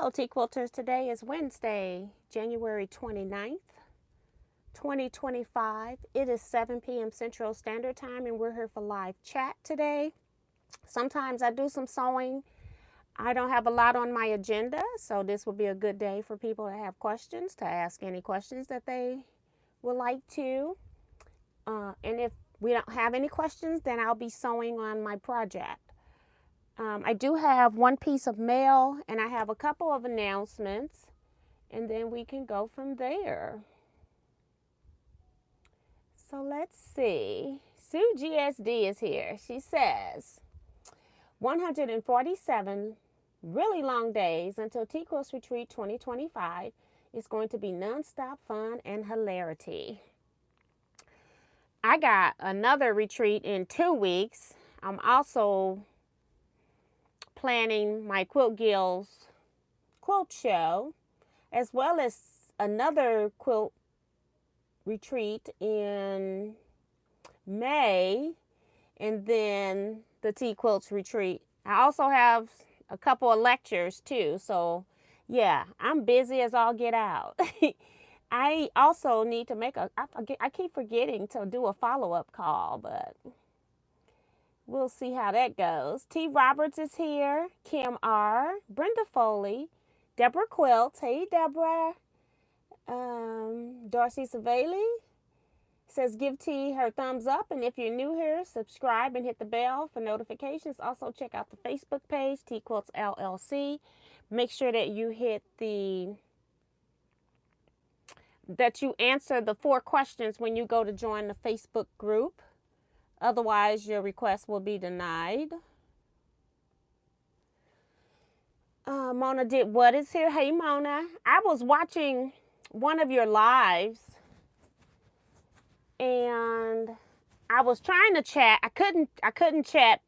Hello, Teaquilters. Today is Wednesday, January 29th, 2025. It is 7 p.m. Central Standard Time, and we're here for live chat today. Sometimes I do some sewing. I don't have a lot on my agenda, so this will be a good day for people to have questions, to ask any questions that they would like to. And if we don't have any questions, then I'll be sewing on my project. I do have one piece of mail, and I have a couple of announcements, and then we can go from there. So let's see. Sue GSD is here. She says, 147 really long days until Teaquilts Retreat 2025 is going to be nonstop fun and hilarity. I got another retreat in 2 weeks. I'm also planning my Quilt Guild's quilt show, as well as another quilt retreat in May, and then the Teaquilts retreat. I also have a couple of lectures too, so yeah, I'm busy as all get out. I also need to make I keep forgetting to do a follow-up call, but we'll see how that goes. T. Roberts is here. Kim R. Brenda Foley. Deborah Quilt. Hey, Deborah. Darcy Savali says give T her thumbs up. And if you're new here, subscribe and hit the bell for notifications. Also, check out the Facebook page, Teaquilts LLC. Make sure that you answer the 4 questions when you go to join the Facebook group. Otherwise, your request will be denied. Mona did what is here. Hey, Mona. I was watching one of your lives, and I was trying to chat. I couldn't chat.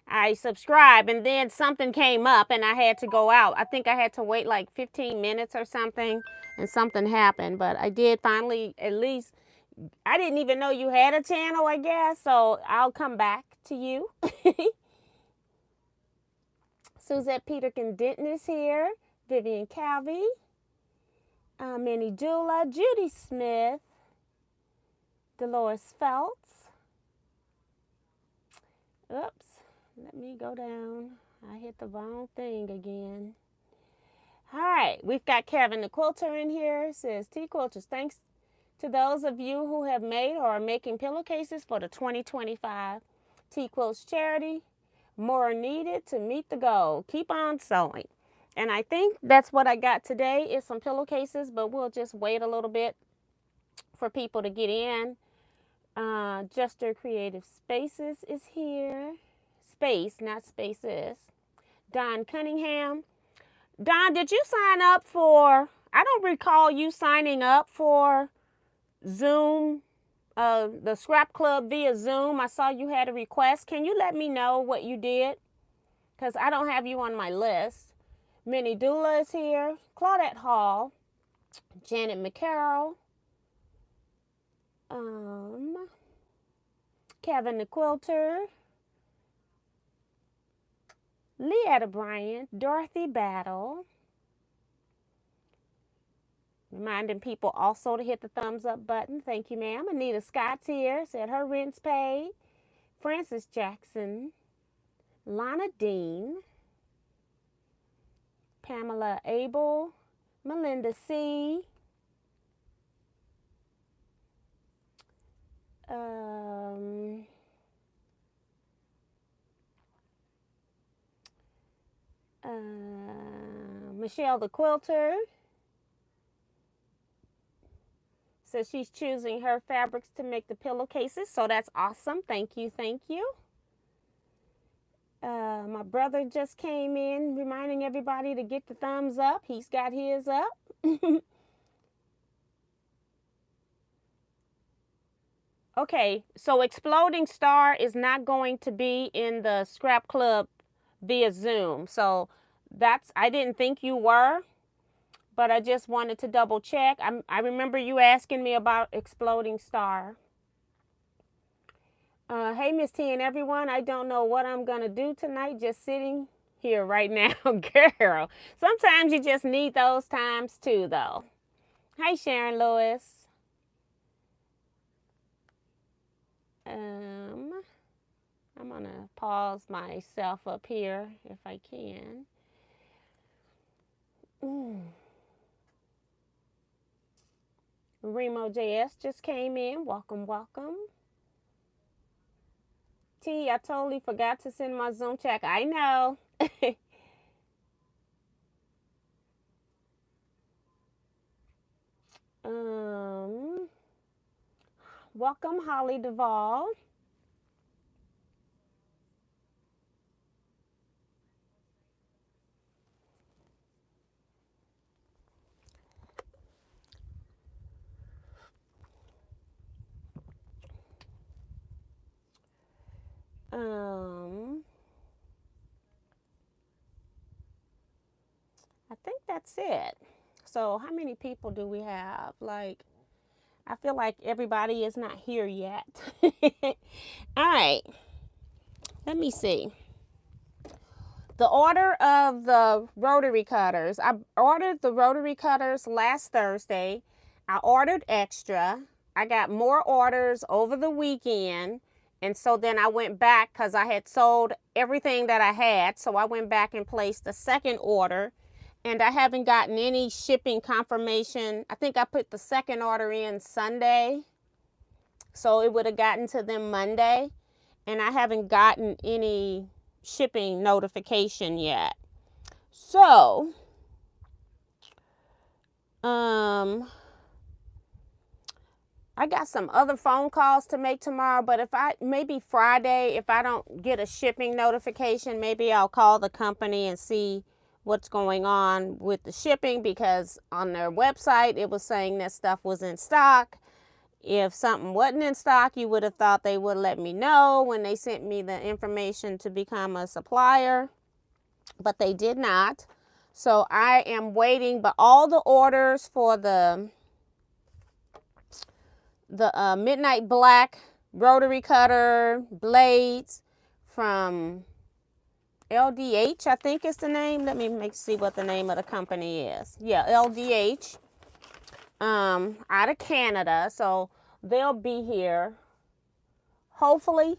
I subscribed, and then something came up, and I had to go out. I think I had to wait like 15 minutes or something, and something happened. But I did finally, at least, I didn't even know you had a channel, I guess, so I'll come back to you. Suzette Peterkin Denton is here. Vivian Calvey. Minnie Dula. Judy Smith. Dolores Feltz. Oops. Let me go down. I hit the wrong thing again. All right. We've got Kevin the Quilter in here. It says, Teaquilters, thanks to those of you who have made or are making pillowcases for the 2025 Teaquilts charity. More needed to meet the goal. Keep on sewing. And I think that's what I got today is some pillowcases, but we'll just wait a little bit for people to get in. Juster Creative Spaces is here. Space, not spaces. Don Cunningham. Don, did you sign up for, I don't recall you signing up for Zoom, the Scrap Club via Zoom. I saw you had a request. Can you let me know what you did? Because I don't have you on my list. Minnie Dula is here. Claudette Hall. Janet McCarroll. Kevin the Quilter. Leetta Bryant. Dorothy Battle. Reminding people also to hit the thumbs up button. Thank you, ma'am. Anita Scott's here. Said her rent's paid. Francis Jackson. Lana Dean. Pamela Abel. Melinda C. Michelle the Quilter. So she's choosing her fabrics to make the pillowcases. So that's awesome. Thank you. Thank you. My brother just came in reminding everybody to get the thumbs up. He's got his up. Okay, so Exploding Star is not going to be in the Scrap Club via Zoom. So I didn't think you were. But I just wanted to double check. I remember you asking me about Exploding Star. Hey, Miss T and everyone. I don't know what I'm going to do tonight. Just sitting here right now, girl. Sometimes you just need those times too, though. Hi, Sharon Lewis. I'm going to pause myself up here if I can. Remo JS just came in. Welcome, welcome. T, I totally forgot to send my Zoom check. I know. Welcome, Holly Duvall. I think that's it. So how many people do we have? Like, I feel like everybody is not here yet. All right. Let me see. The order of the rotary cutters. I ordered the rotary cutters last Thursday. I ordered extra. I got more orders over the weekend. And so then I went back because I had sold everything that I had. So I went back and placed the second order. And I haven't gotten any shipping confirmation. I think I put the second order in Sunday. So it would have gotten to them Monday. And I haven't gotten any shipping notification yet. So, I got some other phone calls to make tomorrow, but maybe Friday, if I don't get a shipping notification, maybe I'll call the company and see what's going on with the shipping, because on their website, it was saying that stuff was in stock. If something wasn't in stock, you would have thought they would let me know when they sent me the information to become a supplier, but they did not. So I am waiting, but all the orders for the Midnight Black rotary cutter blades from LDH, I think is the name. Let me see what the name of the company is. Yeah, LDH, out of Canada. So they'll be here, hopefully.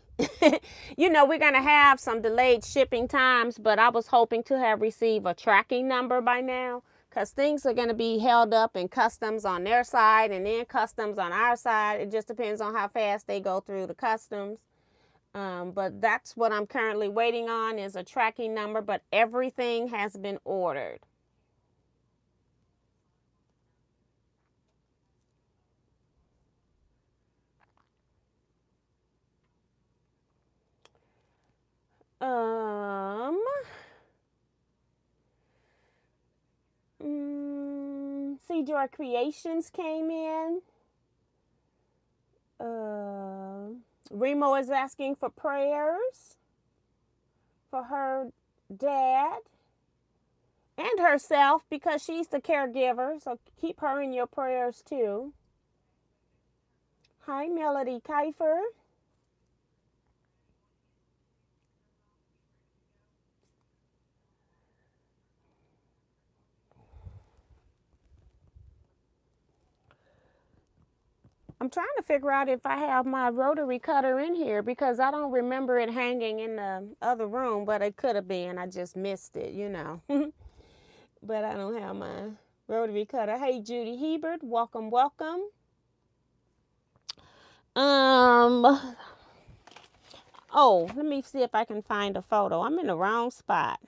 You know, we're going to have some delayed shipping times, but I was hoping to have received a tracking number by now, because things are going to be held up in customs on their side and then customs on our side. It just depends on how fast they go through the customs. But that's what I'm currently waiting on, is a tracking number, but everything has been ordered. See, Joy Creations came in. Remo is asking for prayers for her dad and herself, because she's the caregiver. So keep her in your prayers too. Hi, Melody Kiefer. I'm trying to figure out if I have my rotary cutter in here, because I don't remember it hanging in the other room, but it could have been. I just missed it, you know. But I don't have my rotary cutter. Hey, Judy Hebert, welcome, welcome. Oh, let me see if I can find a photo. I'm in the wrong spot.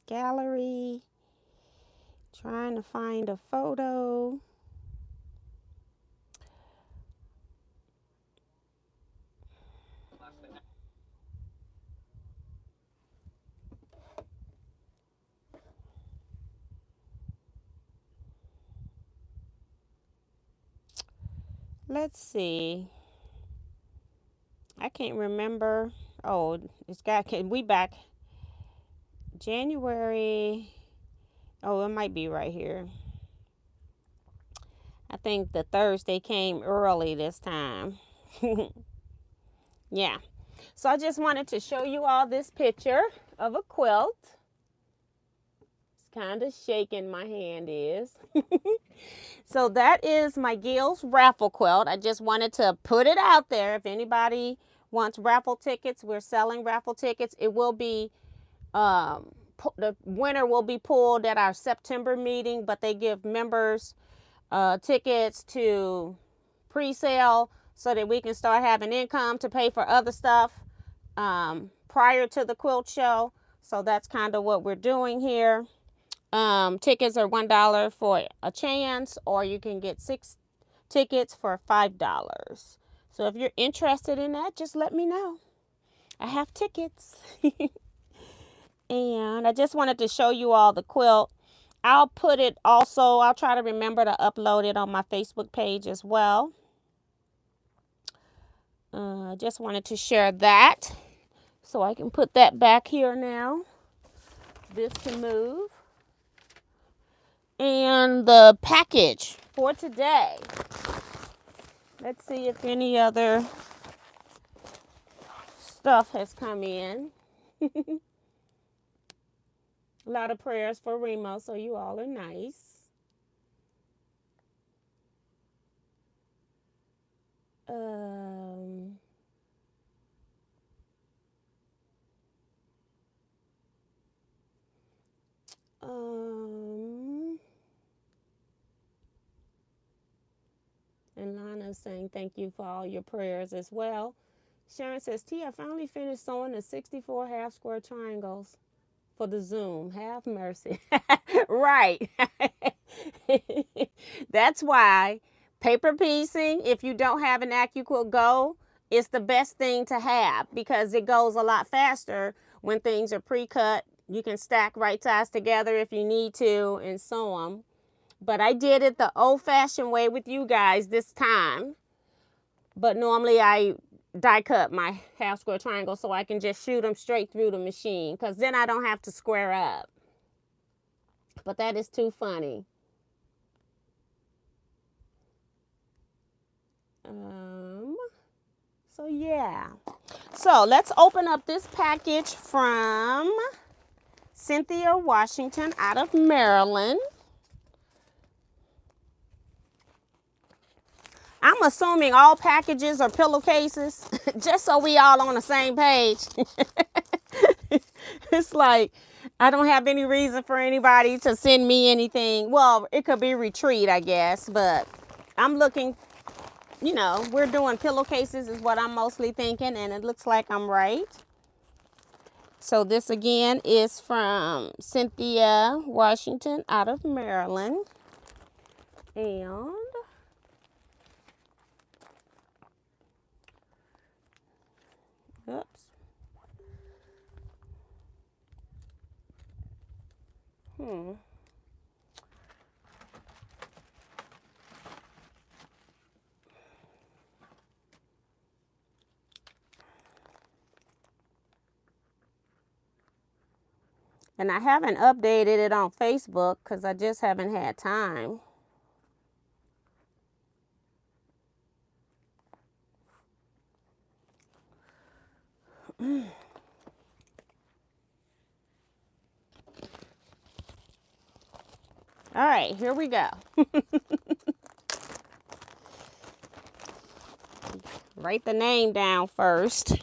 Gallery. Trying to find a photo. Let's see. I can't remember. Oh, it's got, we back January. Oh, it might be right here. I think the Thursday came early this time. Yeah. So I just wanted to show you all this picture of a quilt. It's kind of shaking, my hand is. So that is my Gil's raffle quilt. I just wanted to put it out there. If anybody wants raffle tickets, we're selling raffle tickets. It will be, the winner will be pulled at our September meeting, but they give members tickets to pre-sale so that we can start having income to pay for other stuff prior to the quilt show. So that's kind of what we're doing here. Tickets are $1 for a chance, or you can get 6 tickets for $5. So if you're interested in that, just let me know. I have tickets. And I just wanted to show you all the quilt. I'll put it also, I'll try to remember to upload it on my Facebook page as well. Just wanted to share that. So I can put that back here now. This can move. And the package for today. Let's see if any other stuff has come in. A lot of prayers for Remo, so you all are nice. And Lana's saying thank you for all your prayers as well. Sharon says, T, I finally finished sewing the 64 half square triangles for the Zoom. Have mercy. Right. That's why paper piecing, if you don't have an AccuQuilt Go, it's the best thing to have because it goes a lot faster when things are pre-cut. You can stack right sides together if you need to and sew them. But I did it the old-fashioned way with you guys this time. But normally I die cut my half square triangle so I can just shoot them straight through the machine, because then I don't have to square up. But that is too funny. So yeah. So let's open up this package from Cynthia Washington out of Maryland. I'm assuming all packages are pillowcases, just so we all on the same page. It's like, I don't have any reason for anybody to send me anything. Well, it could be retreat, I guess, but I'm looking, you know, we're doing pillowcases is what I'm mostly thinking, and it looks like I'm right. So this again is from Cynthia Washington out of Maryland. And oops. And I haven't updated it on Facebook because I just haven't had time. All right, here we go. Write the name down first.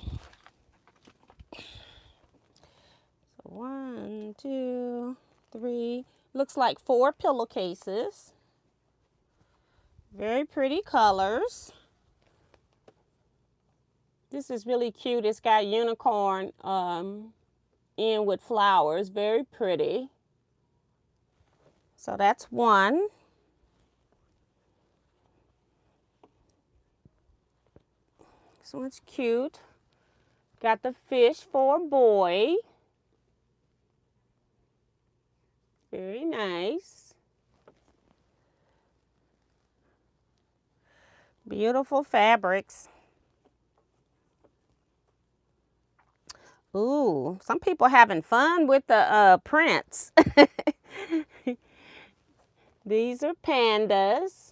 So 1, 2, 3. Looks like 4 pillowcases. Very pretty colors. This is really cute. It's got unicorn in with flowers. Very pretty. So that's 1. This one's cute. Got the fish for a boy. Very nice. Beautiful fabrics. Ooh, some people having fun with the prints. These are pandas.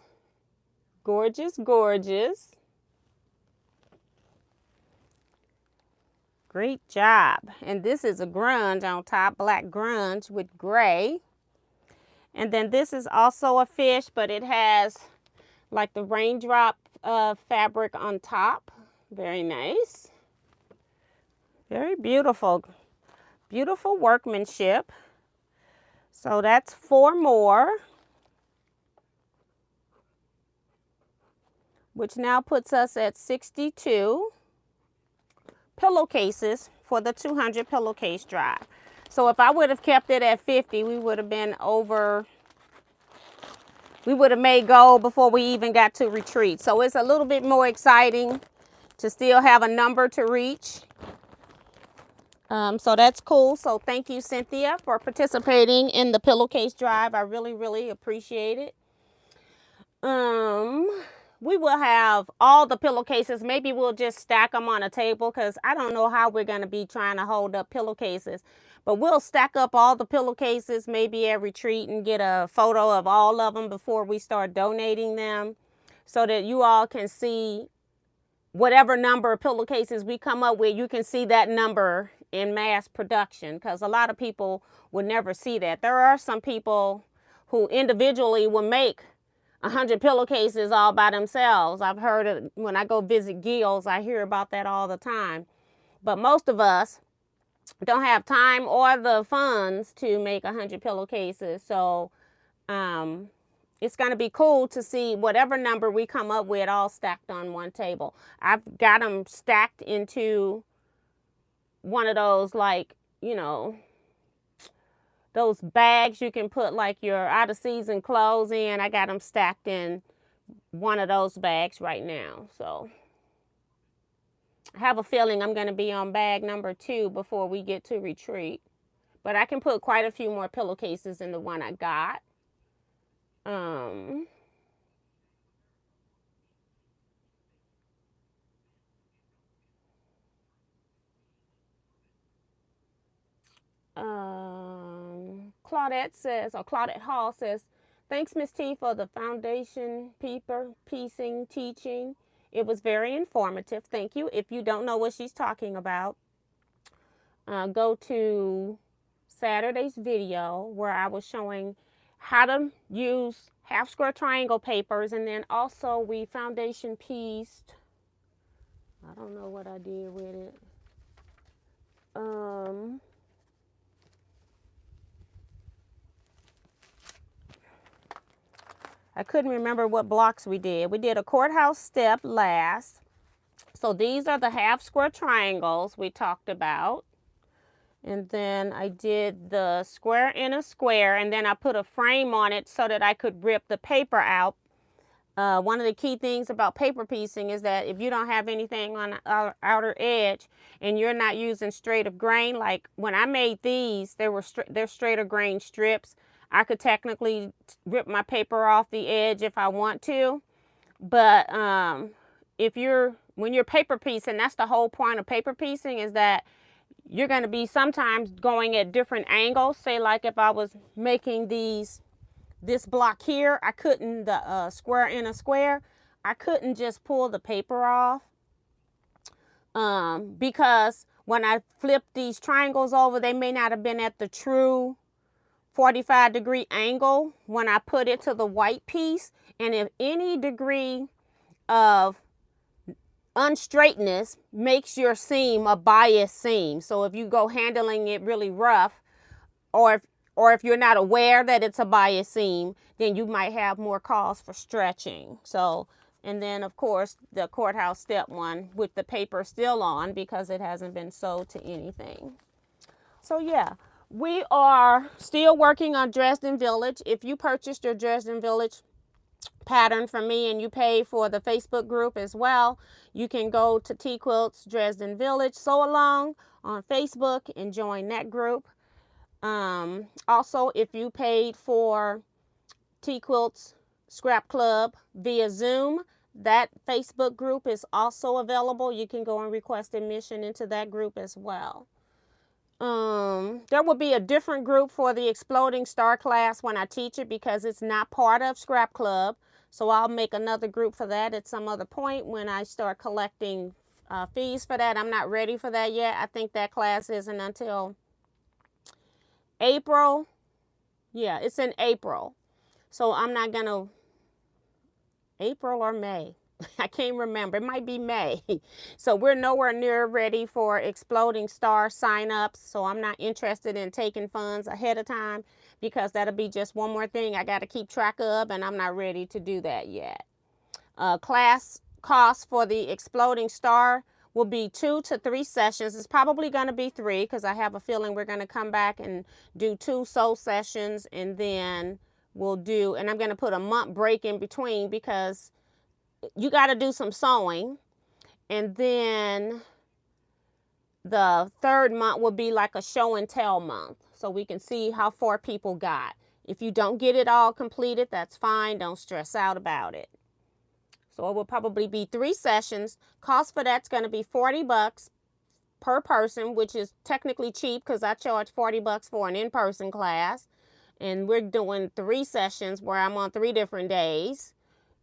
Gorgeous, gorgeous. Great job. And this is a grunge on top, black grunge with gray. And then this is also a fish, but it has like the raindrop fabric on top. Very nice. Very beautiful. Beautiful workmanship. So that's 4 more, which now puts us at 62 pillowcases for the 200 pillowcase drive. So if I would have kept it at 50, we would have been over, we would have made goal before we even got to retreat. So it's a little bit more exciting to still have a number to reach. So that's cool. So thank you, Cynthia, for participating in the pillowcase drive. I really, really appreciate it. We will have all the pillowcases. Maybe we'll just stack them on a table because I don't know how we're going to be trying to hold up pillowcases. But we'll stack up all the pillowcases maybe at retreat and get a photo of all of them before we start donating them so that you all can see whatever number of pillowcases we come up with. You can see that number in mass production because a lot of people will never see that. There are some people who individually will make 100 pillowcases all by themselves. I've heard it when I go visit guilds. I hear about that all the time. But most of us don't have time or the funds to make 100 pillowcases. So it's going to be cool to see whatever number we come up with all stacked on one table. I've got them stacked into one of those, like, you know, those bags you can put like your out of season clothes in. I got them stacked in one of those bags right now. So I have a feeling I'm going to be on bag number 2 before we get to retreat. But I can put quite a few more pillowcases in the one I got. Claudette says, or Claudette Hall says, thanks, Miss T, for the foundation piecing teaching. It was very informative. Thank you. If you don't know what she's talking about, go to Saturday's video where I was showing how to use half square triangle papers, and then also we foundation pieced. I don't know what I did with it. I couldn't remember what blocks we did. We did a courthouse step last. So these are the half square triangles we talked about. And then I did the square in a square, and then I put a frame on it so that I could rip the paper out. One of the key things about paper piecing is that if you don't have anything on the outer edge and you're not using straight of grain, like when I made these, they're straight of grain strips. I could technically rip my paper off the edge if I want to, but when you're paper piecing, that's the whole point of paper piecing, is that you're going to be sometimes going at different angles. Say like if I was making this block here, I couldn't, the square in a square, I couldn't just pull the paper off because when I flipped these triangles over, they may not have been at the true 45-degree angle when I put it to the white piece. And if any degree of unstraightness makes your seam a bias seam, so if you go handling it really rough, or if you're not aware that it's a bias seam, then you might have more cause for stretching. So, and then of course the courthouse step one with the paper still on because it hasn't been sewed to anything. So yeah, we are still working on Dresden Village. If you purchased your Dresden Village pattern from me and you pay for the Facebook group as well, you can go to Teaquilts Dresden Village Sew Along on Facebook and join that group. Also, if you paid for Teaquilts Scrap Club via Zoom, that Facebook group is also available. You can go and request admission into that group as well. There will be a different group for the Exploding Star class when I teach it because it's not part of Scrap Club. So I'll make another group for that at some other point when I start collecting fees for that. I'm not ready for that yet. I think that class isn't until April. Yeah, it's in April. So I'm not going to, April or May. I can't remember. It might be May. So we're nowhere near ready for Exploding Star signups. So I'm not interested in taking funds ahead of time because that'll be just one more thing I got to keep track of, and I'm not ready to do that yet. Class cost for the Exploding Star will be 2 to 3 sessions. It's probably going to be 3 because I have a feeling we're going to come back and do 2 sew sessions, and then we'll do, and I'm going to put a month break in between because you got to do some sewing, and then the third month will be like a show and tell month so we can see how far people got. If you don't get it all completed, that's fine. Don't stress out about it. So it will probably be 3 sessions. Cost for that's going to be $40 per person, which is technically cheap because I charge $40 for an in-person class. And we're doing 3 sessions where I'm on 3 different days.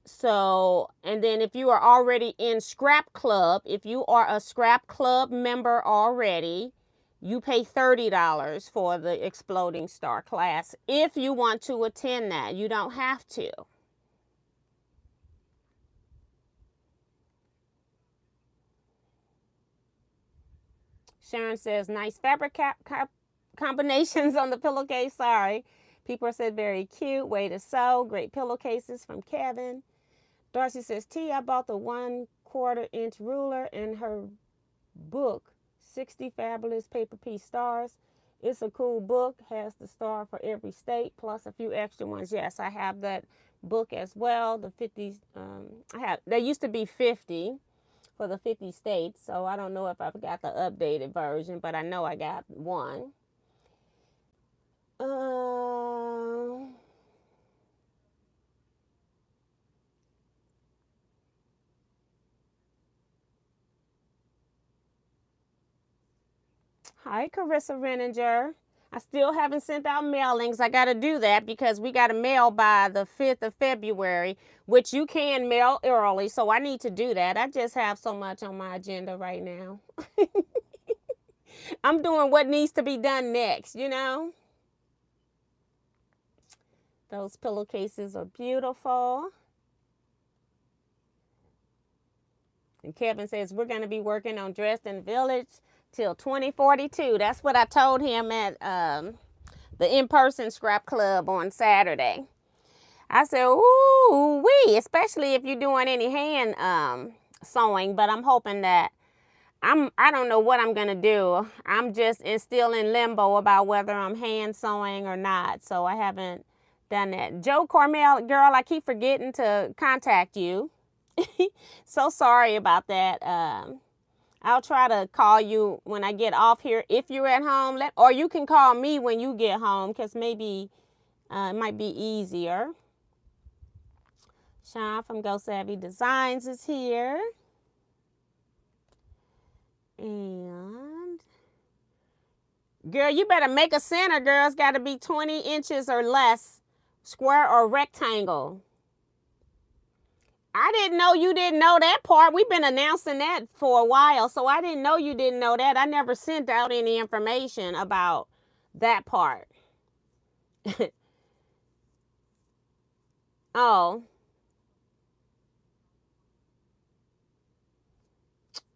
So, and then if you are already in Scrap Club, if you are a Scrap Club member already, you pay $30 for the Exploding Star class. If you want to attend that, you don't have to. Sharon says, nice fabric combinations on the pillowcase. Sorry. People said very cute. Way to sew. Great pillowcases from Kevin. Darcy says, T, I bought the 1/4 inch ruler in her book, 60 Fabulous Paper Piece Stars. It's a cool book. Has the star for every state plus a few extra ones. Yes, I have that book as well. The 50, there used to be 50 for the 50 states. So I don't know if I've got the updated version, but I know I got one. Hi, Carissa Renninger. I still haven't sent out mailings. I got to do that because we got to mail by the 5th of February, which you can mail early. So I need to do that. I just have so much on my agenda right now. I'm doing what needs to be done next, you know. Those pillowcases are beautiful. And Kevin says, we're going to be working on Dresden Village till 2042. That's what I told him at the in-person scrap club on Saturday. I said, ooh wee, especially if you're doing any hand sewing, but I'm hoping that I don't know what I'm gonna do. I'm just still in limbo about whether I'm hand sewing or not, so I haven't done that. Joe Cormel, girl, I keep forgetting to contact you. So sorry about that. I'll try to call you when I get off here if you're at home, or you can call me when you get home because maybe it might be easier. Sean from Go Savvy Designs is here. And girl, you better make a center, girl. It's got to be 20 inches or less, square or rectangle. I didn't know you didn't know that part. We've been announcing that for a while, so I didn't know you didn't know that. I never sent out any information about that part. Oh.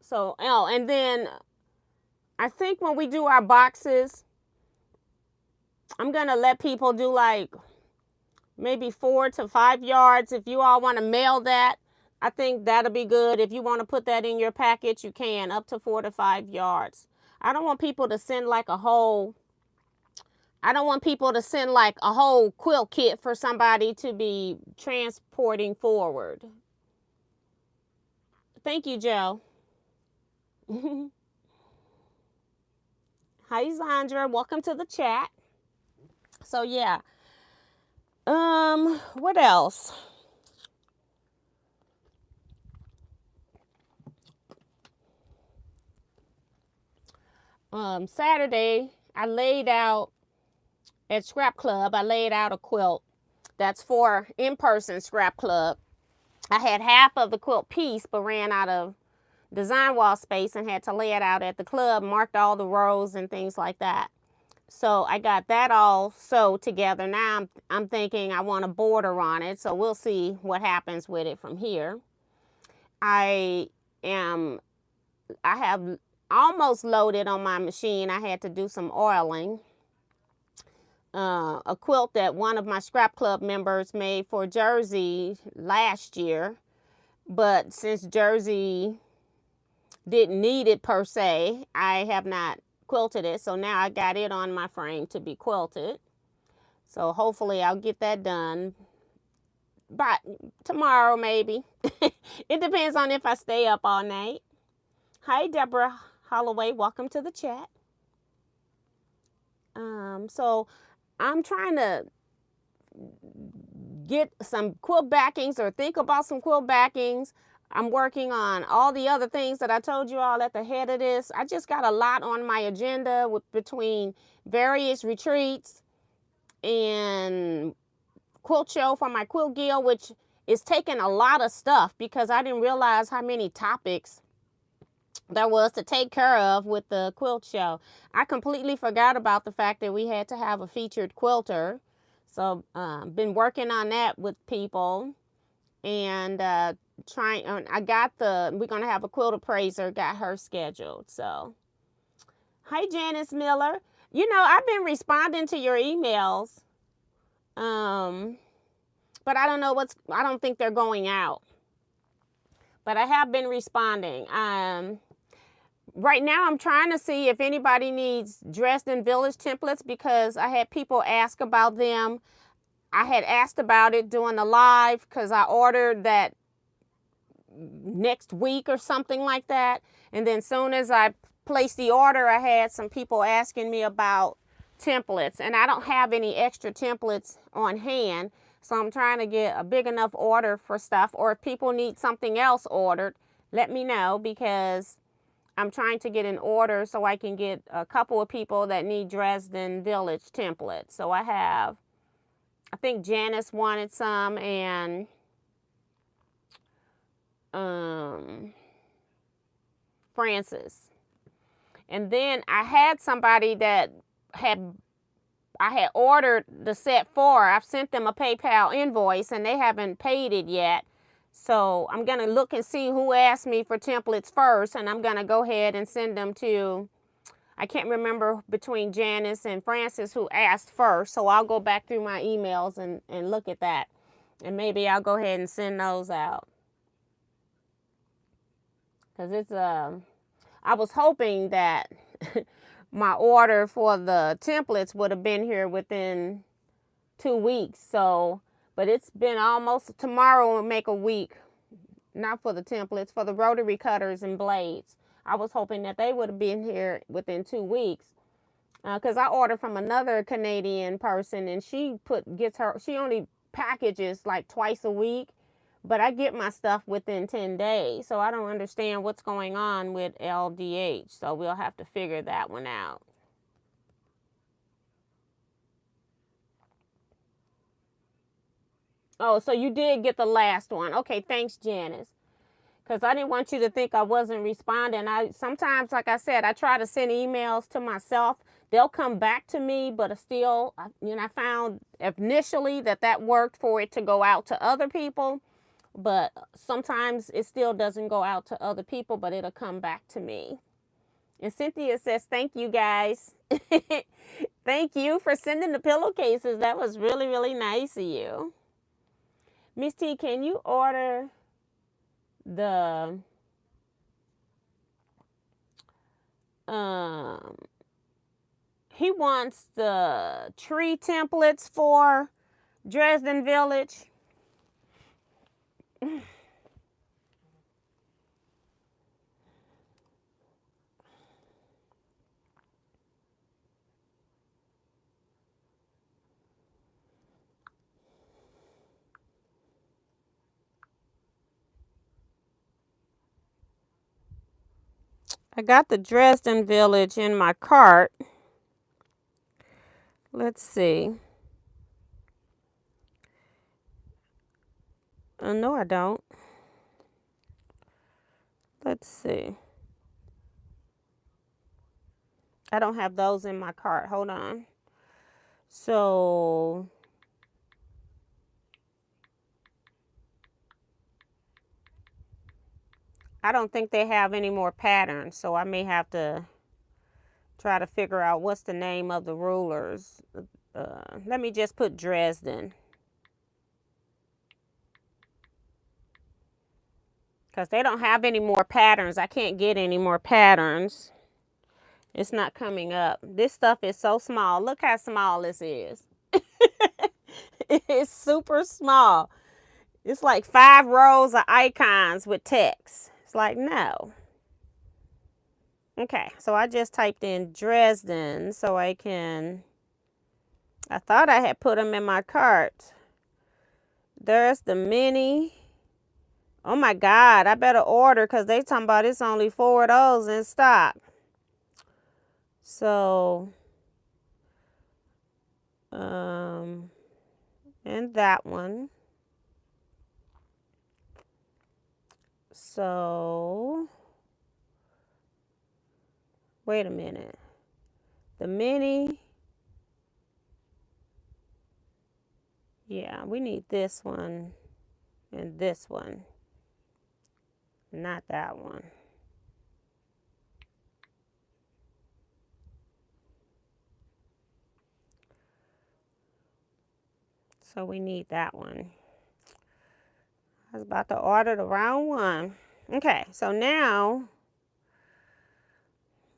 So, and then I think when we do our boxes, I'm going to let people do like maybe 4 to 5 yards. If you all want to mail that, I think that'll be good. If you want to put that in your package, you can, up to 4 to 5 yards. I don't want people to send like a whole quilt kit for somebody to be transporting forward. Thank you, Joe. Hi, Zandra. Welcome to the chat. So, yeah. What else? Saturday, I laid out at Scrap Club, I laid out a quilt that's for in-person Scrap Club. I had half of the quilt piece, but ran out of design wall space and had to lay it out at the club, marked all the rows and things like that. So I got that all sewed together. Now I'm thinking I want a border on it, so we'll see what happens with it from here. I have almost loaded on my machine. I had to do some oiling. A quilt that one of my scrap club members made for Jersey last year, but since Jersey didn't need it per se, I have not quilted it, so now I got it on my frame to be quilted. So hopefully I'll get that done by tomorrow, maybe. It depends on if I stay up all night. Hi, Deborah Holloway, welcome to the chat. So I'm trying to get some quilt backings or think about some quilt backings. I'm working on all the other things that I told you all at the head of this. I just got a lot on my agenda between various retreats and quilt show for my quilt guild, which is taking a lot of stuff because I didn't realize how many topics there was to take care of with the quilt show. I completely forgot about the fact that we had to have a featured quilter. So been working on that with people, and we're gonna have a quilt appraiser, got her scheduled. So hi, Janice Miller. You know, I've been responding to your emails, but I don't think they're going out, but I have been responding. Right now I'm trying to see if anybody needs Dresden Village templates because I had people ask about them. I had asked about it during the live because I ordered that next week or something like that. And then soon as I placed the order, I had some people asking me about templates. And I don't have any extra templates on hand. So I'm trying to get a big enough order for stuff. Or if people need something else ordered, let me know because I'm trying to get an order so I can get a couple of people that need Dresden Village templates. So I think Janice wanted some, and Francis. And then I had somebody that I had ordered the set for. I've sent them a PayPal invoice and they haven't paid it yet. So I'm going to look and see who asked me for templates first, and I'm going to go ahead and send them to, I can't remember between Janice and Francis who asked first. So I'll go back through my emails and look at that. And maybe I'll go ahead and send those out. Because I was hoping that my order for the templates would have been here within 2 weeks. So, but it's been almost, tomorrow will make a week. Not for the templates, for the rotary cutters and blades. I was hoping that they would have been here within 2 weeks. Because I ordered from another Canadian person, and she only packages like twice a week. But I get my stuff within 10 days. So I don't understand what's going on with LDH. So we'll have to figure that one out. Oh, so you did get the last one. Okay, thanks, Janice. Because I didn't want you to think I wasn't responding. Sometimes, like I said, I try to send emails to myself. They'll come back to me, but still, I found initially that worked for it to go out to other people. But sometimes it still doesn't go out to other people, but it'll come back to me. And Cynthia says, thank you, guys. Thank you for sending the pillowcases. That was really, really nice of you. Miss T, can you order the he wants the tree templates for Dresden Village. I got the Dresden Village in my cart. Let's see. No, I don't. Let's see. I don't have those in my cart. Hold on. So I don't think they have any more patterns, so I may have to try to figure out what's the name of the rulers. Let me just put Dresden, because they don't have any more patterns. I can't get any more patterns. It's not coming up. This stuff is so small. Look how small this is. It's super small. It's like 5 rows of icons with text. It's like, no. Okay, so I just typed in Dresden so I thought I had put them in my cart. There's the mini. Oh my God, I better order because they talking about it's only 4 of those in stock. So, and that one. So, wait a minute. The mini. Yeah, we need this one and this one. Not that one. So we need that one. I was about to order the wrong one. Okay, so now,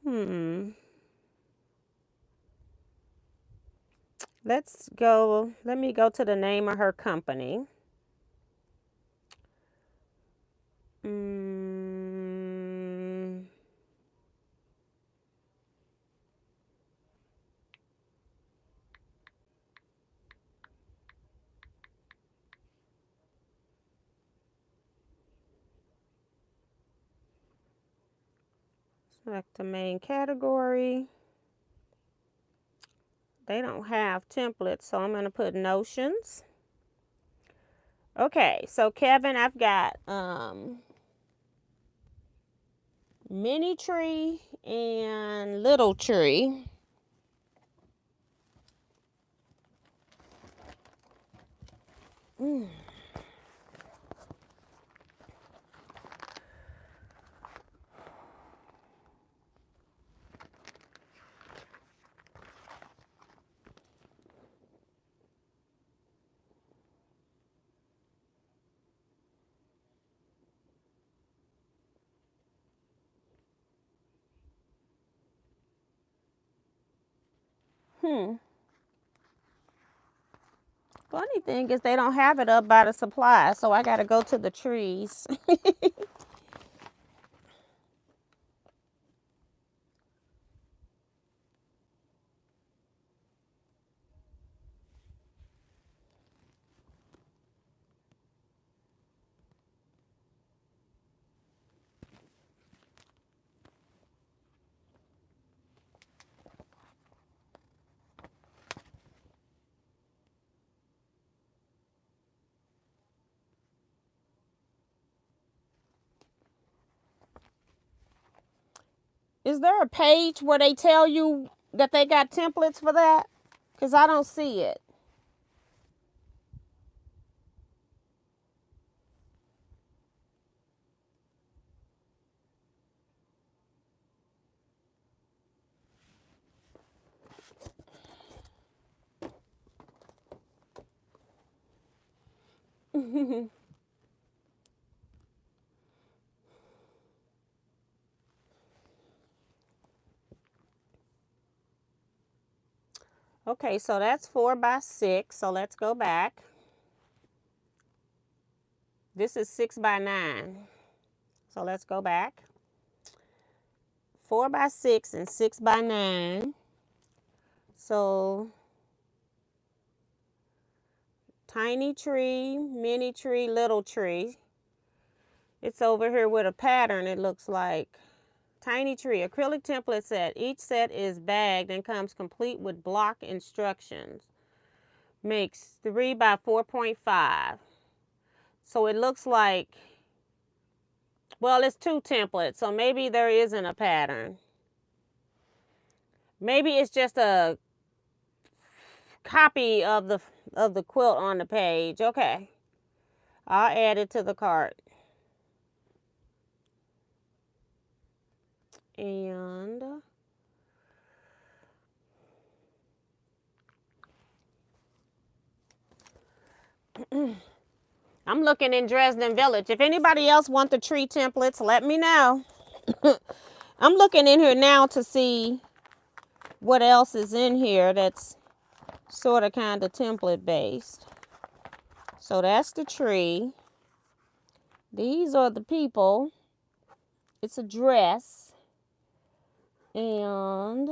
let me go to the name of her company. Select the main category. They don't have templates, so I'm going to put notions. Okay, so Kevin, I've got mini tree and little tree. Funny thing is they don't have it up by the supply, so I got to go to the trees. Is there a page where they tell you that they got templates for that? Because I don't see it. Okay, so that's 4 by 6. So let's go back. This is 6 by 9. So let's go back. 4 by 6 and 6 by 9. So tiny tree, mini tree, little tree. It's over here with a pattern, it looks like. Tiny tree, acrylic template set. Each set is bagged and comes complete with block instructions. Makes 3 by 4.5. So it looks like, Well, it's 2 templates, so maybe there isn't a pattern. Maybe it's just a copy of the quilt on the page. Okay. I'll add it to the cart. And I'm looking in Dresden Village. If anybody else want the tree templates, let me know. I'm looking in here now to see what else is in here that's sort of kind of template based. So that's the tree. These are the people. It's a dress. And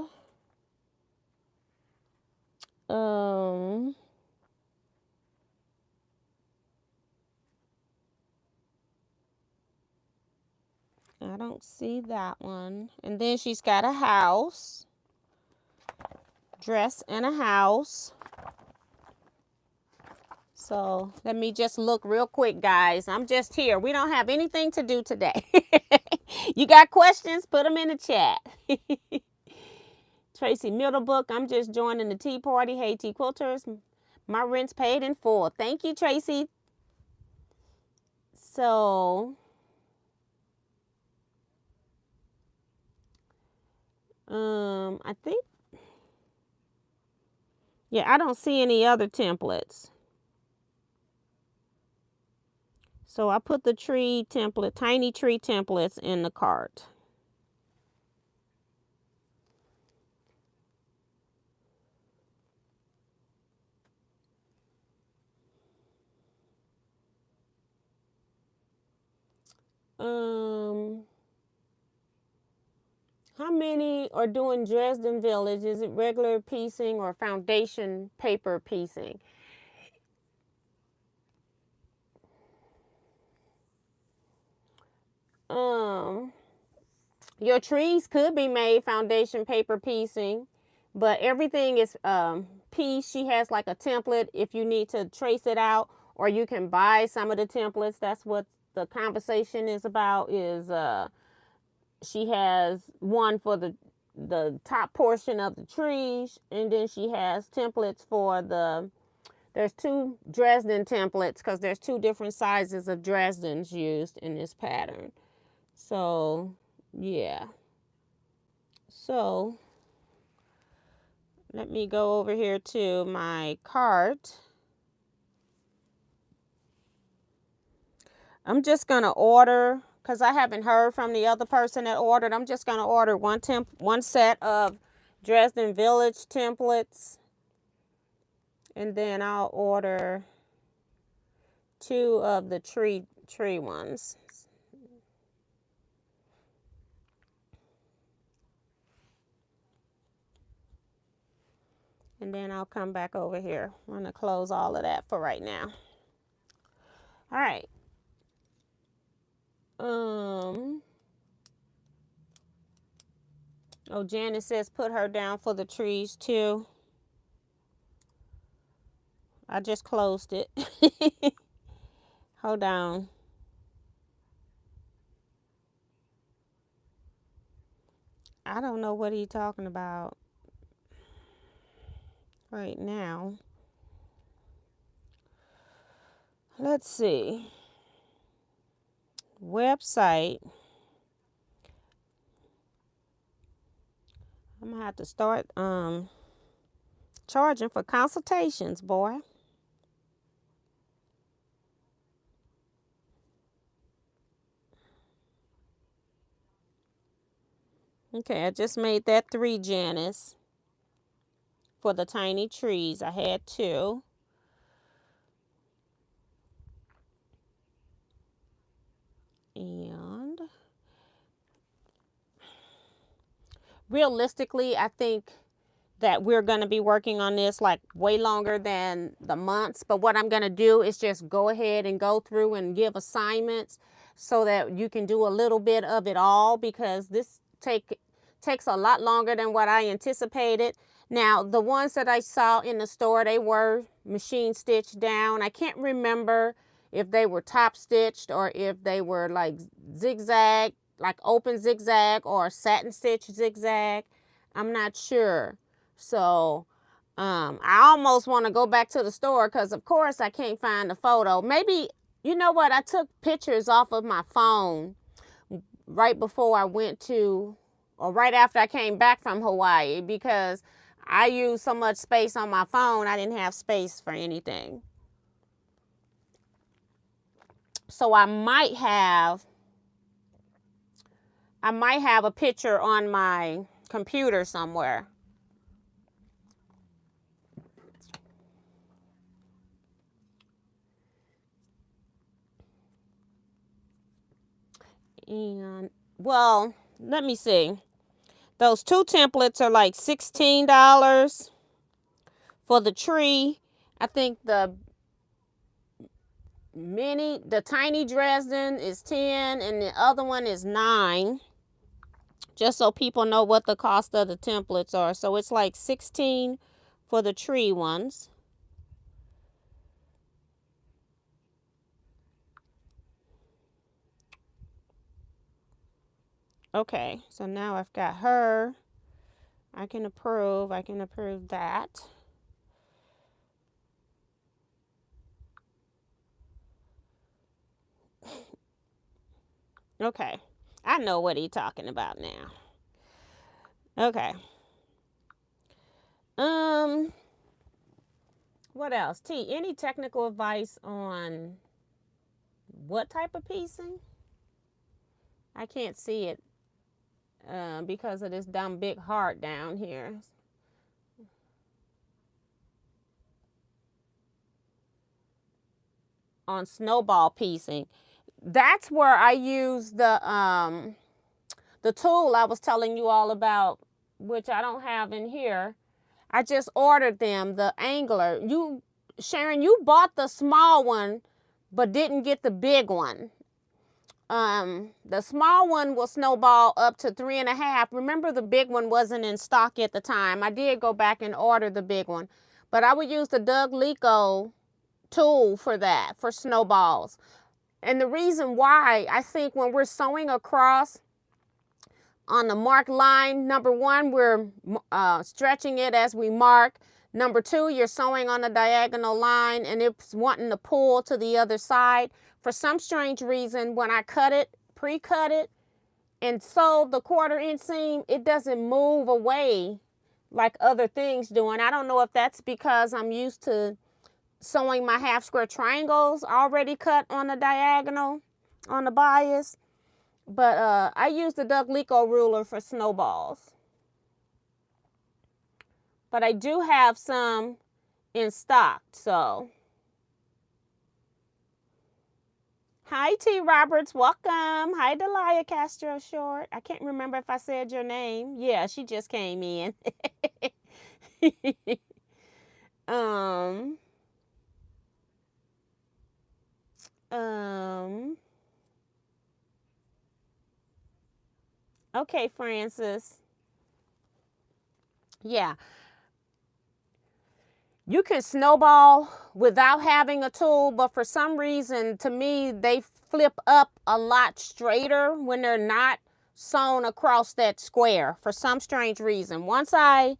I don't see that one. And then she's got a house. Dress and a house. So let me just look real quick, guys. I'm just here. We don't have anything to do today. You got questions? Put them in the chat. Tracy Middlebrook, I'm just joining the tea party. Hey, tea quilters. My rent's paid in full. Thank you, Tracy. So, I think, yeah, I don't see any other templates. So I put the tree template, tiny tree templates in the cart. How many are doing Dresden Village? Is it regular piecing or foundation paper piecing? Your trees could be made foundation paper piecing, but everything is piece. She has like a template if you need to trace it out, or you can buy some of the templates. That's what the conversation is about. Is she has one for the top portion of the trees, and then she has templates for there's 2 Dresden templates because there's 2 different sizes of Dresdens used in this pattern. So yeah. So let me go over here to my cart. I'm just going to order, because I haven't heard from the other person that ordered. I'm just going to order one set of Dresden Village templates. And then I'll order 2 of the tree ones. And then I'll come back over here. I'm going to close all of that for right now. All right. Oh, Janice says put her down for the trees too. I just closed it. Hold on. I don't know what he's talking about right now. Let's see. Website. I'm gonna have to start charging for consultations, boy. Okay, I just made that 3, Janice. For the tiny trees, I had 2. And realistically, I think that we're going to be working on this like way longer than the months. But what I'm going to do is just go ahead and go through and give assignments so that you can do a little bit of it all, because this takes a lot longer than what I anticipated. Now, the ones that I saw in the store, they were machine stitched down. I can't remember if they were top stitched or if they were like zigzag, like open zigzag or satin stitch zigzag. I'm not sure. So I almost want to go back to the store because of course I can't find the photo. Maybe, you know what, I took pictures off of my phone right before I went to, or right after I came back from Hawaii, because I used so much space on my phone, I didn't have space for anything. So I might have a picture on my computer somewhere. And, well, let me see. Those 2 templates are like $16 for the tree. I think the tiny Dresden is 10 and the other one is 9. Just so people know what the cost of the templates are. So it's like 16 for the tree ones. Okay, so now I've got her. I can approve that. Okay, I know what he's talking about now. Okay. What else? T, any technical advice on what type of piecing? I can't see it because of this dumb big heart down here. On snowball piecing. That's where I use the tool I was telling you all about, which I don't have in here. I just ordered them, the angler. Sharon, you bought the small one, but didn't get the big one. The small one will snowball up to 3.5. Remember, the big one wasn't in stock at the time. I did go back and order the big one, but I would use the Doug Lico tool for that, for snowballs. And the reason why, I think when we're sewing across on the marked line, number 1, we're stretching it as we mark. Number 2, you're sewing on a diagonal line and it's wanting to pull to the other side. For some strange reason, when I cut it, pre-cut it, and sew the 1/4 inch seam, it doesn't move away like other things do. And I don't know if that's because I'm used to sewing my half square triangles already cut on the diagonal, on the bias. But I use the Doug Lico ruler for snowballs. But I do have some in stock, so. Hi, T. Roberts. Welcome. Hi, Delia Castro Short. I can't remember if I said your name. Yeah, she just came in. Okay, Francis. Yeah. You can snowball without having a tool, but for some reason, to me, they flip up a lot straighter when they're not sewn across that square for some strange reason. Once I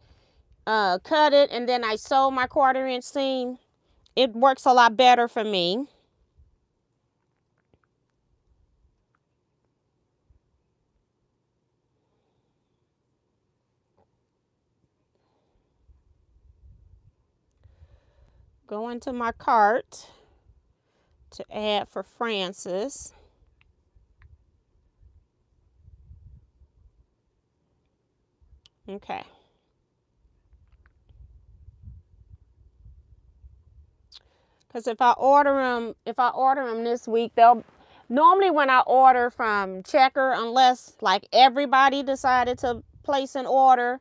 cut it and then I sew my 1/4 inch seam, it works a lot better for me. Go into my cart to add for Francis. Okay. Because if I order them this week, normally when I order from Checker, unless like everybody decided to place an order,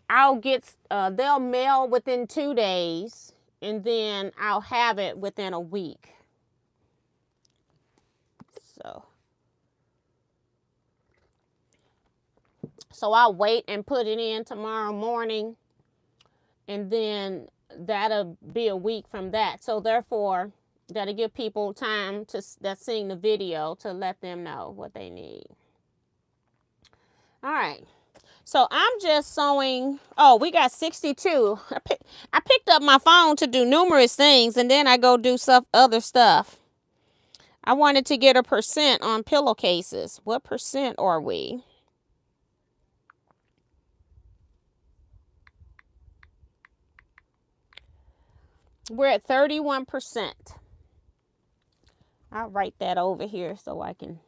they'll mail within 2 days, and then I'll have it within a week. So I'll wait and put it in tomorrow morning, and then that'll be a week from that. So therefore, Got to give people time that's seeing the video to let them know what they need. All right. So I'm just sewing. Oh, we got 62. I picked up my phone to do numerous things, and then I go do other stuff. I wanted to get a percent on pillowcases. What percent are we? We're at 31%. I'll write that over here so I can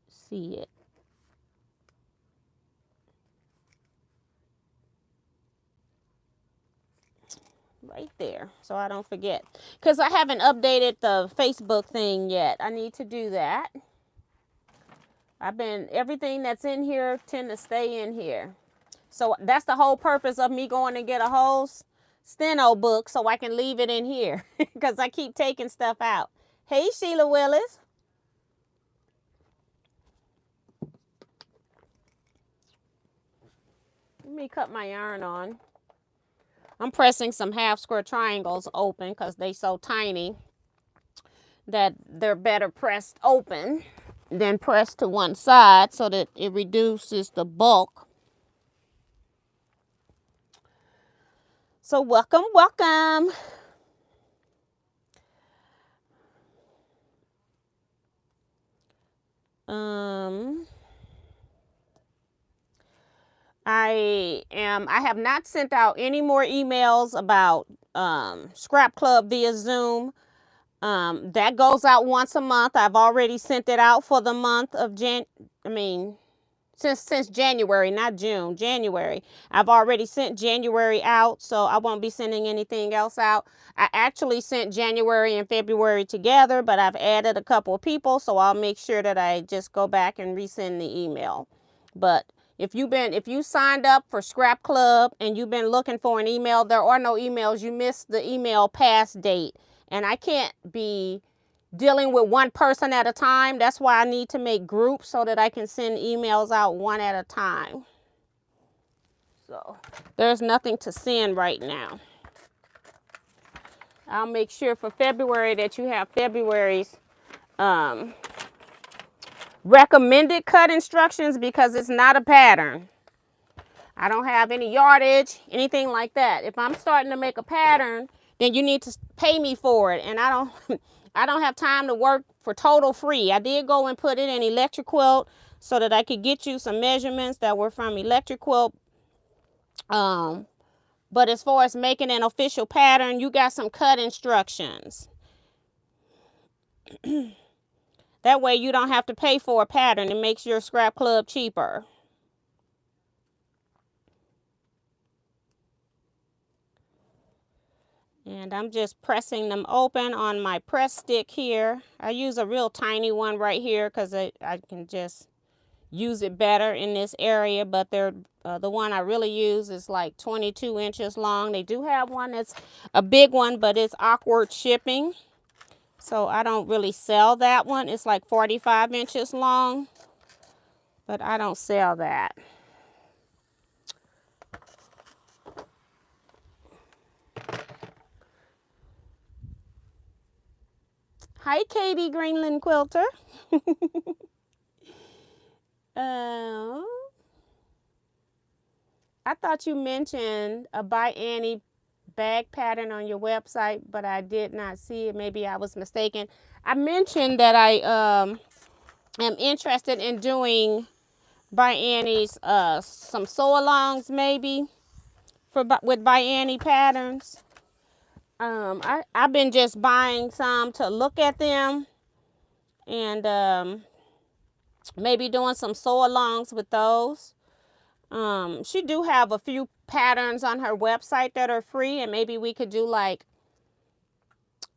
see it. Right there, so I don't forget. Because I haven't updated the Facebook thing yet. I need to do that. Everything that's in here tend to stay in here. So that's the whole purpose of me going to get a whole steno book so I can leave it in here. Because I keep taking stuff out. Hey, Sheila Willis. Let me cut my yarn on. I'm pressing some half square triangles open because they're so tiny that they're better pressed open than pressed to one side so that it reduces the bulk. So welcome, welcome. I have not sent out any more emails about Scrap Club via Zoom. That goes out once a month. I've already sent it out for the month of since January, not June, January. I've already sent January out, so I won't be sending anything else out. I actually sent January and February together, but I've added a couple of people, so I'll make sure that I just go back and resend the email. But if you signed up for Scrap Club and you've been looking for an email, there are no emails. You missed the email pass date, and I can't be dealing with one person at a time. That's why I need to make groups so that I can send emails out one at a time. So there's nothing to send right now. I'll make sure for February that you have February's recommended cut instructions, because it's not a pattern. I don't have any yardage, anything like that. If I'm starting to make a pattern, then you need to pay me for it, and I don't have time to work for total free. I did go and put it in Electric Quilt so that I could get you some measurements that were from Electric Quilt. But as far as making an official pattern, you got some cut instructions. That way you don't have to pay for a pattern. It makes your Scrap Club cheaper. And I'm just pressing them open on my press stick here. I use a real tiny one right here because I can just use it better in this area. But the one I really use is like 22 inches long. They do have one that's a big one, but it's awkward shipping. So I don't really sell that one. It's like 45 inches long, but I don't sell that. Hi, Katie Greenland Quilter. I thought you mentioned a by Annie bag pattern on your website, but I did not see it. Maybe I was mistaken. I mentioned that I am interested in doing by Annie's some sew-alongs maybe with by Annie patterns. I've been just buying some to look at them, and maybe doing some sew-alongs with those. She do have a few patterns on her website that are free, and maybe we could do like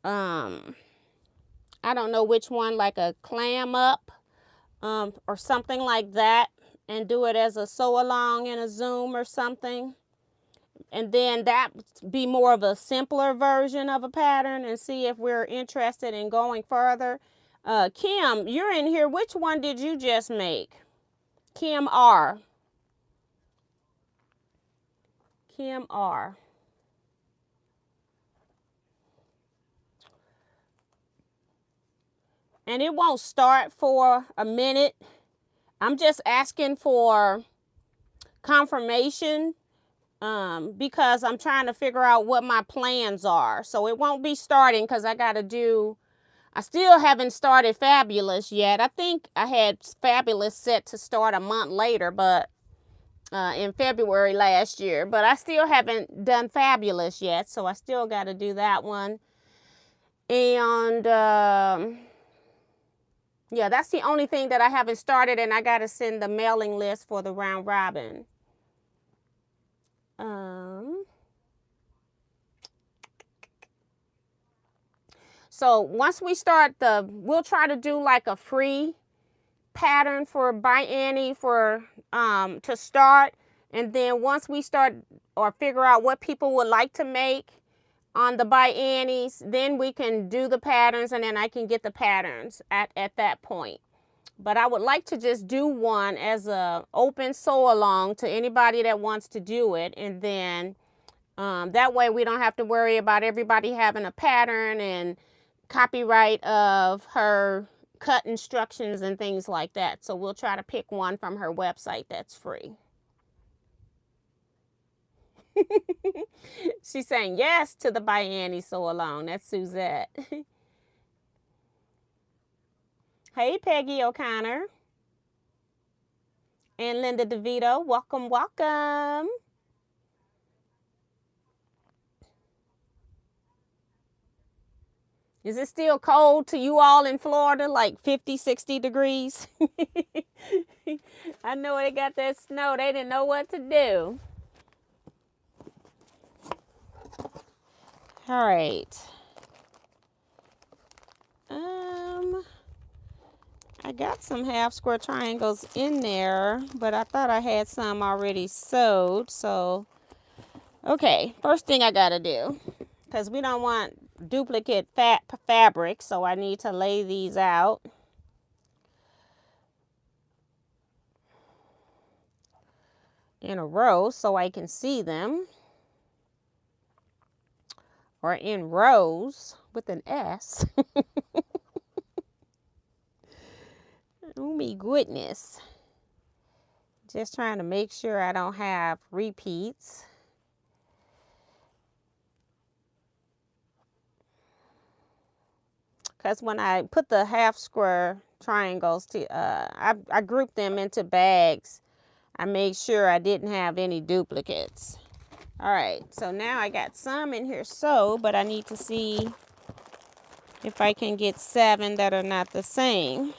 I don't know which one, like a clam up or something like that, and do it as a sew-along in a Zoom or something. And then that be more of a simpler version of a pattern, and see if we're interested in going further. Kim, you're in here. Which one did you just make? Kim R. Kim R. and it won't start for a minute. I'm just asking for confirmation because I'm trying to figure out what my plans are. So it won't be starting because I still haven't started Fabulous yet. I think I had Fabulous set to start a month later, but in February last year. But I still haven't done Fabulous yet, so I still got to do that one. And yeah, that's the only thing that I haven't started, and I got to send the mailing list for the round robin. So once we start we'll try to do like a free pattern for by Annie for to start, and then once we start or figure out what people would like to make on the by Annie's, then we can do the patterns, and then I can get the patterns at that point. But I would like to just do one as a open sew along to anybody that wants to do it, and then that way we don't have to worry about everybody having a pattern and copyright of her cut instructions and things like that. So we'll try to pick one from her website that's free. She's saying yes to the by Annie sew along. That's Suzette. Hey, Peggy O'Connor. And Linda DeVito. Welcome, welcome. Is it still cold to you all in Florida, like 50, 60 degrees? I know they got that snow. They didn't know what to do. All right. I got some half square triangles in there, but I thought I had some already sewed. So, okay, first thing I got to do, because we don't want duplicate fabric, so I need to lay these out. In a row so I can see them. Or in rows with an S. Oh my goodness. Just trying to make sure I don't have repeats. Because when I put the half square triangles, I grouped them into bags. I made sure I didn't have any duplicates. All right, so now I got some in here sewed, but I need to see if I can get 7 that are not the same.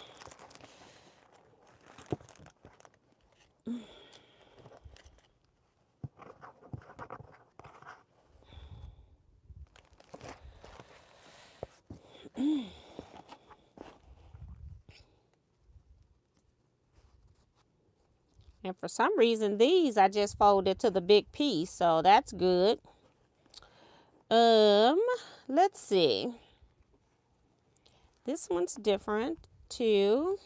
And for some reason, these I just folded to the big piece, so that's good. Let's see. This one's different. 2,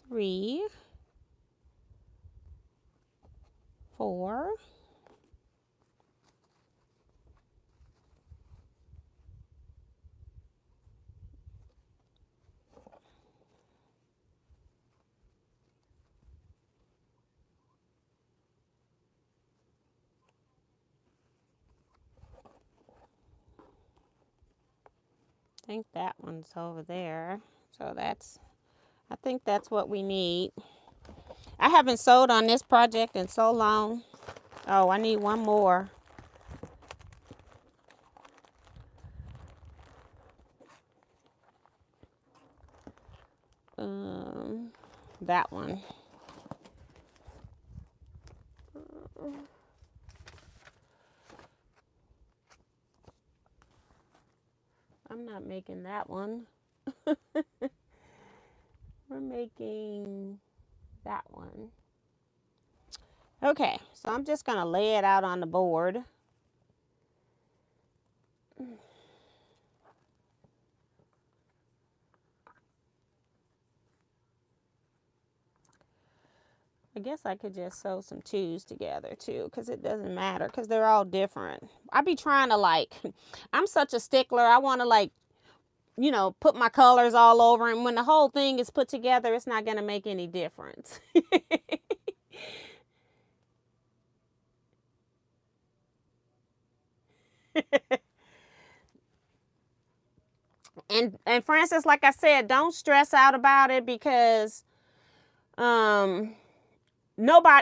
3, 4. I think that one's over there. So I think that's what we need. I haven't sewed on this project in so long. Oh, I need one more. That one. I'm not making that one. We're making that one. Okay, so I'm just going to lay it out on the board. I guess I could just sew some 2s together too, because it doesn't matter, because they're all different. I be trying to I'm such a stickler. I want to you know, put my colors all over. And when the whole thing is put together, it's not going to make any difference. And Francis, like I said, don't stress out about it, because nobody,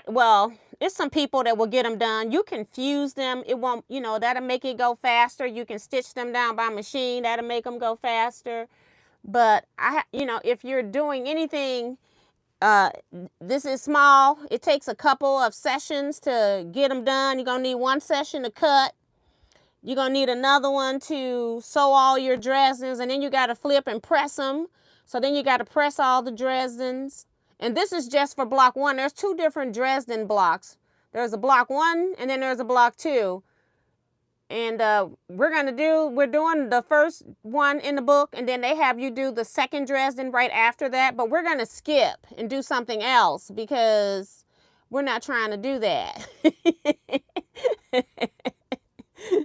well, it's some people that will get them done. You can fuse them. It won't, you know, that'll make it go faster. You can stitch them down by machine. That'll make them go faster. But you know, if you're doing anything, this is small. It takes a couple of sessions to get them done. You're going to need one session to cut. You're going to need another one to sew all your Dresdens, and then you got to flip and press them. So then you got to press all the Dresdens. And this is just for block 1. There's 2 different Dresden blocks. There's a block 1 and then there's a block 2. And we're doing the first one in the book, and then they have you do the second Dresden right after that. But we're going to skip and do something else, because we're not trying to do that.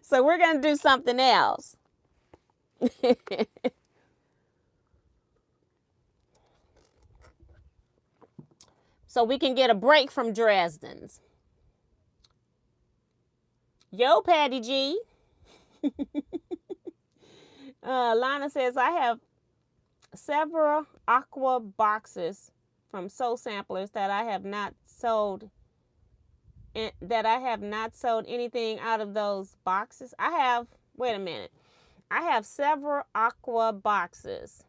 So we're going to do something else. So we can get a break from Dresdens. Yo, Patty G. Lana says, I have several aqua boxes from Sew Samplers that I have not sold. That I have not sold anything out of those boxes. Wait a minute. I have several aqua boxes.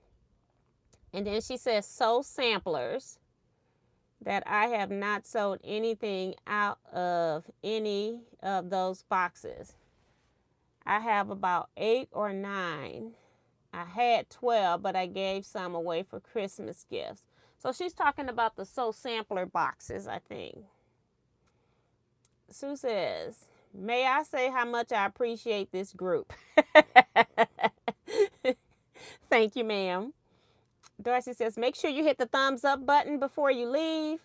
And then she says Sew Samplers that I have not sold anything out of any of those boxes. I have about 8 or 9. I had 12, but I gave some away for Christmas gifts. So she's talking about the Sew Sampler boxes, I think. Sue says, may I say how much I appreciate this group? Thank you, ma'am. Darcy says, make sure you hit the thumbs up button before you leave.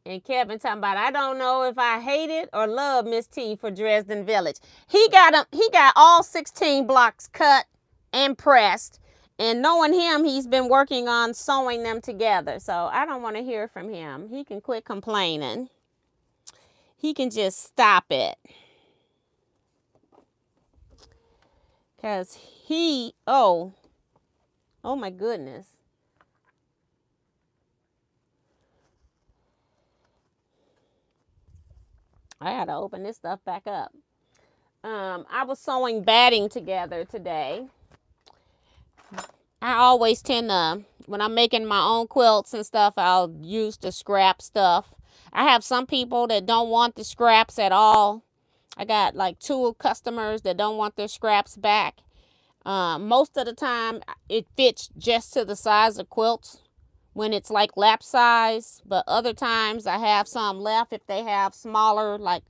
And Kevin talking about, I don't know if I hate it or love Miss T for Dresden Village. He got all 16 blocks cut and pressed. And knowing him, he's been working on sewing them together. So I don't want to hear from him. He can quit complaining. He can just stop it. Because oh my goodness. I got to open this stuff back up. I was sewing batting together today. I always tend to, when I'm making my own quilts and stuff, I'll use the scrap stuff. I have some people that don't want the scraps at all. I got like 2 customers that don't want their scraps back. Most of the time, it fits just to the size of quilts when it's like lap size. But other times, I have some left if they have smaller, like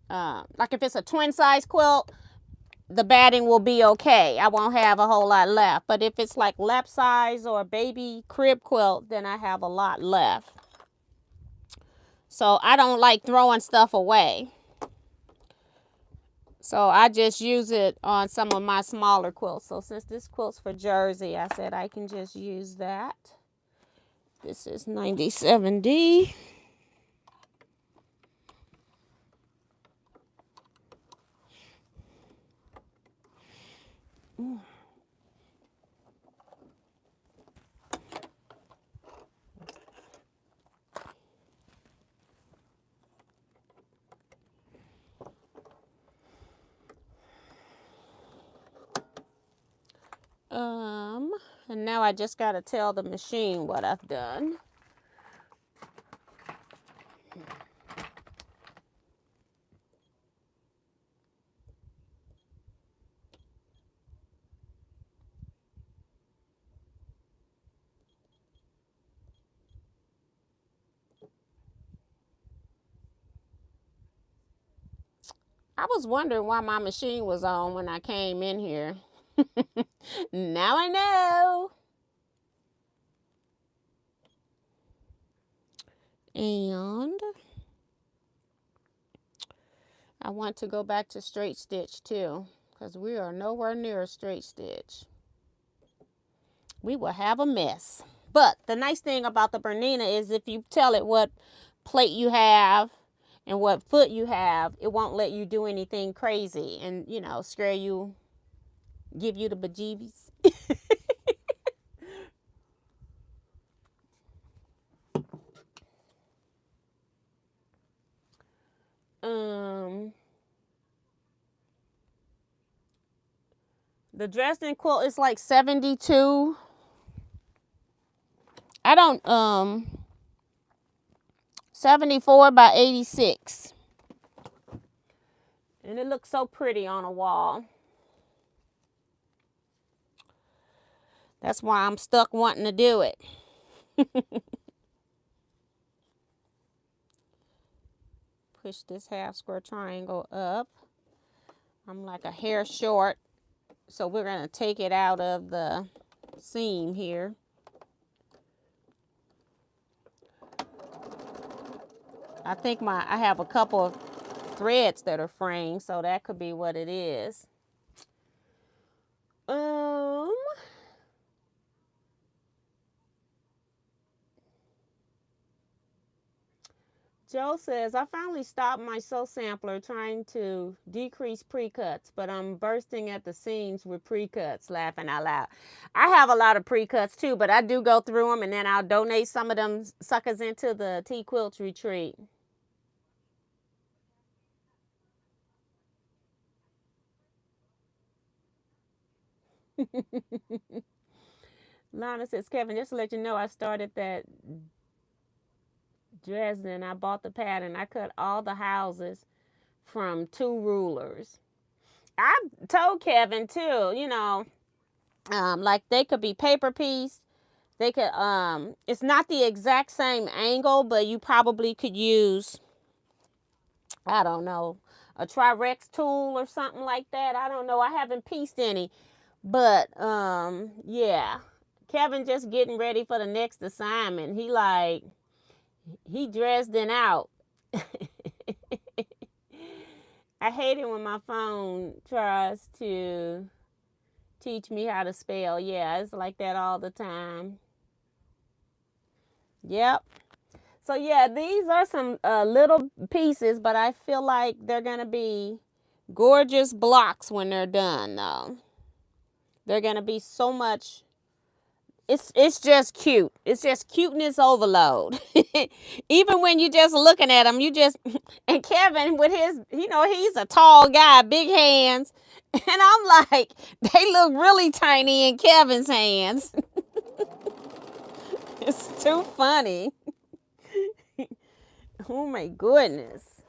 if it's a twin size quilt, the batting will be okay. I won't have a whole lot left. But if it's like lap size or baby crib quilt, then I have a lot left. So I don't like throwing stuff away. So I just use it on some of my smaller quilts. So since this quilt's for Jersey, I said I can just use that. This is 97D. And now I just got to tell the machine what I've done. I was wondering why my machine was on when I came in here. Now I know. And I want to go back to straight stitch too, because we are nowhere near a straight stitch. We will have a mess. But the nice thing about the Bernina is if you tell it what plate you have and what foot you have, it won't let you do anything crazy and, you know, scare you, give you the bejeebies. The Dresden quilt is like 72. I don't, 74 by 86. And it looks so pretty on a wall. That's why I'm stuck wanting to do it. Push this half square triangle up. I'm like a hair short. So we're going to take it out of the seam here. I think I have a couple of threads that are fraying, so that could be what it is. Joe says, I finally stopped my sew sampler trying to decrease pre-cuts, but I'm bursting at the seams with pre-cuts, laughing out loud. I have a lot of pre-cuts too, but I do go through them, and then I'll donate some of them suckers into the Teaquilts retreat. Lana says, Kevin, just to let you know, I started that Dresden. I bought the pattern. I cut all the houses from 2 rulers. I've told Kevin too, you know, like they could be paper piece. They could, it's not the exact same angle, but you probably could use, I don't know, a Tri-Rex tool or something like that. I don't know. I haven't pieced any, but, yeah. Kevin just getting ready for the next assignment. He Dresden out. I hate it when my phone tries to teach me how to spell. Yeah, it's like that all the time. Yep. So yeah, these are some little pieces, but I feel like they're going to be gorgeous blocks when they're done, though. They're going to be so much. It's just cute. It's just cuteness overload. Even when you just looking at them, and Kevin with his, you know, he's a tall guy, big hands. And I'm like, they look really tiny in Kevin's hands. It's too funny. Oh my goodness.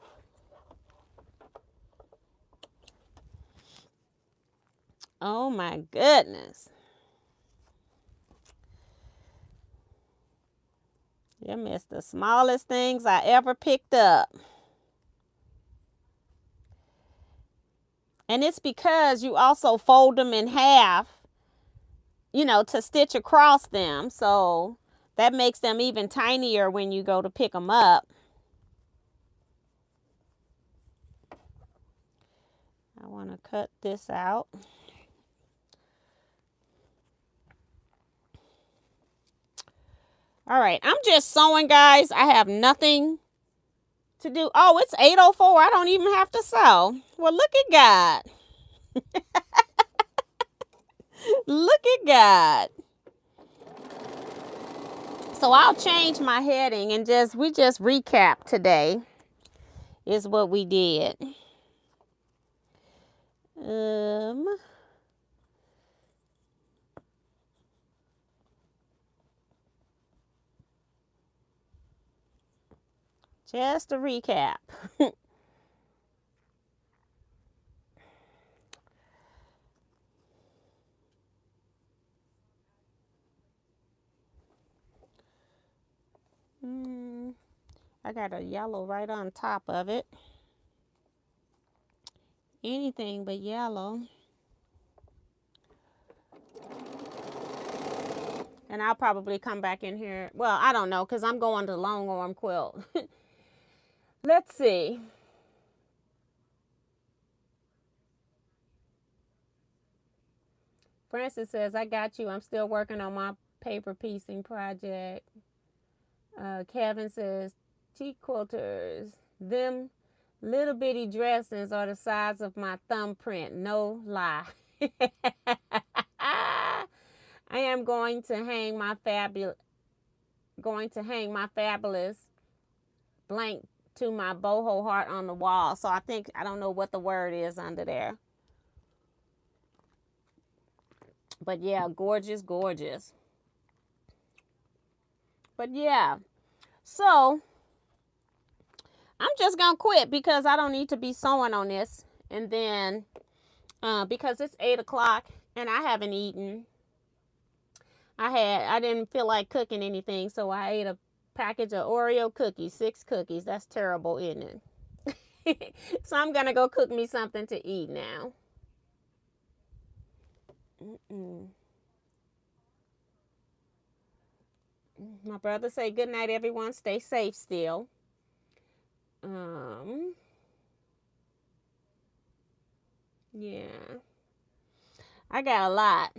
Oh my goodness. You missed the smallest things I ever picked up. And it's because you also fold them in half, you know, to stitch across them. So that makes them even tinier when you go to pick them up. I want to cut this out. All right, I'm just sewing, guys. I have nothing to do. Oh, it's 8:04. I don't even have to sew. Well, look at God. Look at God. So I'll change my heading and we just recap today is what we did. Just a recap. I got a yellow right on top of it. Anything but yellow. And I'll probably come back in here. Well, I don't know, because I'm going to long arm quilt. Let's see. Francis says, I got you. I'm still working on my paper piecing project. Kevin says, Teaquilters, them little bitty dressings are the size of my thumbprint. No lie. I am going to hang my fabulous blank to my boho heart on the wall. So I don't know what the word is under there. But yeah, gorgeous, gorgeous. But yeah, so I'm just going to quit because I don't need to be sewing on this. And then because it's 8 o'clock and I haven't eaten. I didn't feel like cooking anything, so I ate a package of Oreo cookies, 6 cookies. That's terrible, isn't it? So I'm going to go cook me something to eat now. My brother say good night, everyone. Stay safe still. Yeah. I got a lot.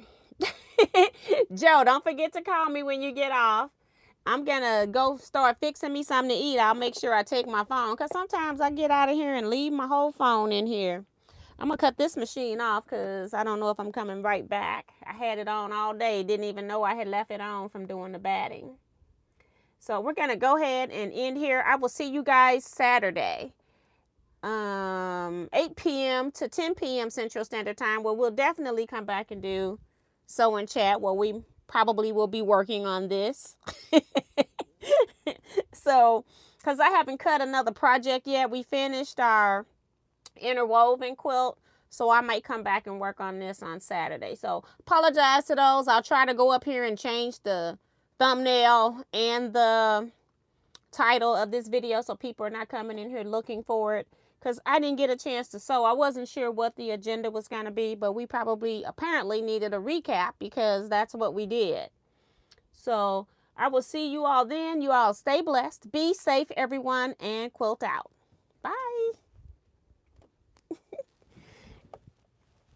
Joe, don't forget to call me when you get off. I'm going to go start fixing me something to eat. I'll make sure I take my phone because sometimes I get out of here and leave my whole phone in here. I'm going to cut this machine off because I don't know if I'm coming right back. I had it on all day. Didn't even know I had left it on from doing the batting. So we're going to go ahead and end here. I will see you guys Saturday. 8 p.m. to 10 p.m. Central Standard Time, where we'll definitely come back and do sew and chat, where we probably will be working on this. So, because I haven't cut another project yet. We finished our interwoven quilt, so I might come back and work on this on Saturday. So, apologize to those. I'll try to go up here and change the thumbnail and the title of this video so people are not coming in here looking for it. Because I didn't get a chance to sew. I wasn't sure what the agenda was going to be, but we apparently needed a recap because that's what we did. So I will see you all then. You all stay blessed. Be safe, everyone, and quilt out.